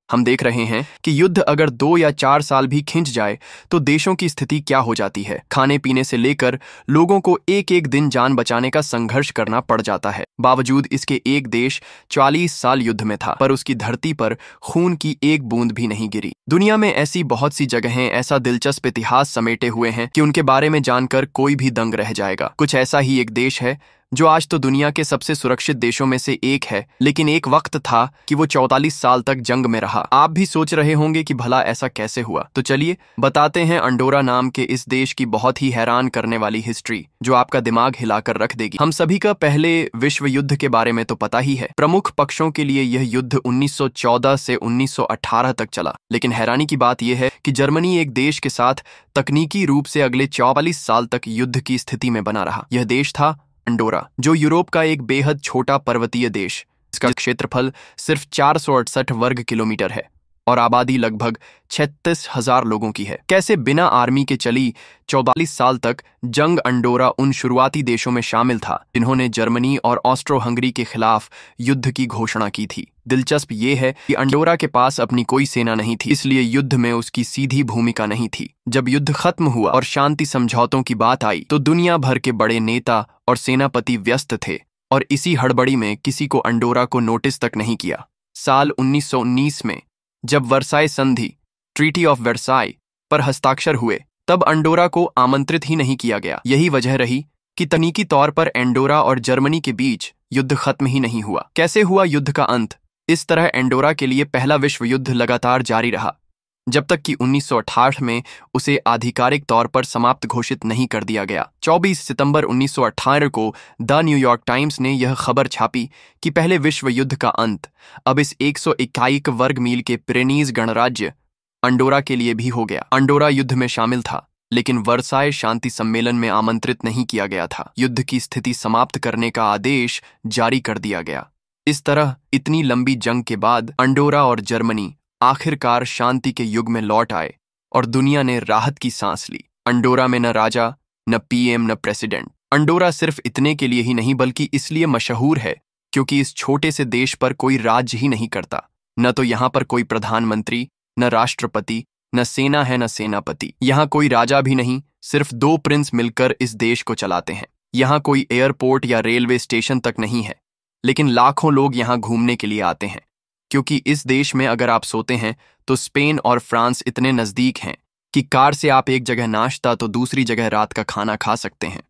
हम देख रहे हैं कि युद्ध अगर 2 या 4 साल भी खिंच जाए तो देशों की स्थिति क्या हो जाती है। खाने पीने से लेकर लोगों को एक एक दिन जान बचाने का संघर्ष करना पड़ जाता है। बावजूद इसके एक देश 40 साल युद्ध में था, पर उसकी धरती पर खून की एक बूंद भी नहीं गिरी। दुनिया में ऐसी बहुत सी जगहें ऐसा दिलचस्प इतिहास समेटे हुए हैं कि उनके बारे में जानकर कोई भी दंग रह जाएगा। कुछ ऐसा ही एक देश है जो आज तो दुनिया के सबसे सुरक्षित देशों में से एक है, लेकिन एक वक्त था कि वो 44 साल तक जंग में रहा। आप भी सोच रहे होंगे कि भला ऐसा कैसे हुआ, तो चलिए बताते हैं अंडोरा नाम के इस देश की बहुत ही हैरान करने वाली हिस्ट्री, जो आपका दिमाग हिलाकर रख देगी। हम सभी का पहले विश्व युद्ध के बारे में तो पता ही है। प्रमुख पक्षों के लिए यह युद्ध 1914 से 1918 तक चला, लेकिन हैरानी की बात यह है कि जर्मनी एक देश के साथ तकनीकी रूप से अगले 44 साल तक युद्ध की स्थिति में बना रहा। यह देश था अंडोरा, जो यूरोप का एक बेहद छोटा पर्वतीय देश। इसका क्षेत्रफल सिर्फ 468 वर्ग किलोमीटर है और आबादी लगभग 36,000 लोगों की है। कैसे बिना आर्मी के चली 44 साल तक जंग अंडोरा उन शुरुआती देशों में शामिल था जिन्होंने जर्मनी और ऑस्ट्रो हंगरी के खिलाफ युद्ध की घोषणा की थी। दिलचस्प ये है कि अंडोरा के पास अपनी कोई सेना नहीं थी, इसलिए युद्ध में उसकी सीधी भूमिका नहीं थी। जब युद्ध खत्म हुआ और शांति समझौतों की बात आई तो दुनिया भर के बड़े नेता और सेनापति व्यस्त थे और इसी हड़बड़ी में किसी को अंडोरा को नोटिस तक नहीं किया। साल 1919 में जब वर्साई संधि ट्रीटी ऑफ वर्साई पर हस्ताक्षर हुए, तब अंडोरा को आमंत्रित ही नहीं किया गया। यही वजह रही कि तकनीकी तौर पर अंडोरा और जर्मनी के बीच युद्ध खत्म ही नहीं हुआ। कैसे हुआ युद्ध का अंत? इस तरह अंडोरा के लिए पहला विश्व युद्ध लगातार जारी रहा, जब तक कि 1968 में उसे आधिकारिक तौर पर समाप्त घोषित नहीं कर दिया गया। 24 सितंबर 1918 को द न्यूयॉर्क टाइम्स ने यह खबर छापी कि पहले विश्व युद्ध का अंत अब इस 121 वर्ग मील के पिरेनीज गणराज्य अंडोरा के लिए भी हो गया। अंडोरा युद्ध में शामिल था, लेकिन वर्साई शांति सम्मेलन में आमंत्रित नहीं किया गया था। युद्ध की स्थिति समाप्त करने का आदेश जारी कर दिया गया। इस तरह इतनी लंबी जंग के बाद अंडोरा और जर्मनी आखिरकार शांति के युग में लौट आए और दुनिया ने राहत की सांस ली। अंडोरा में न राजा, न पीएम, न प्रेसिडेंट। अंडोरा सिर्फ इतने के लिए ही नहीं बल्कि इसलिए मशहूर है क्योंकि इस छोटे से देश पर कोई राज्य ही नहीं करता। न तो यहाँ पर कोई प्रधानमंत्री, न राष्ट्रपति, न सेना है, न सेनापति। यहाँ कोई राजा भी नहीं, सिर्फ 2 प्रिंस मिलकर इस देश को चलाते हैं। यहाँ कोई एयरपोर्ट या रेलवे स्टेशन तक नहीं है, लेकिन लाखों लोग यहाँ घूमने के लिए आते हैं, क्योंकि इस देश में अगर आप सोते हैं तो स्पेन और फ्रांस इतने नज़दीक हैं कि कार से आप एक जगह नाश्ता तो दूसरी जगह रात का खाना खा सकते हैं।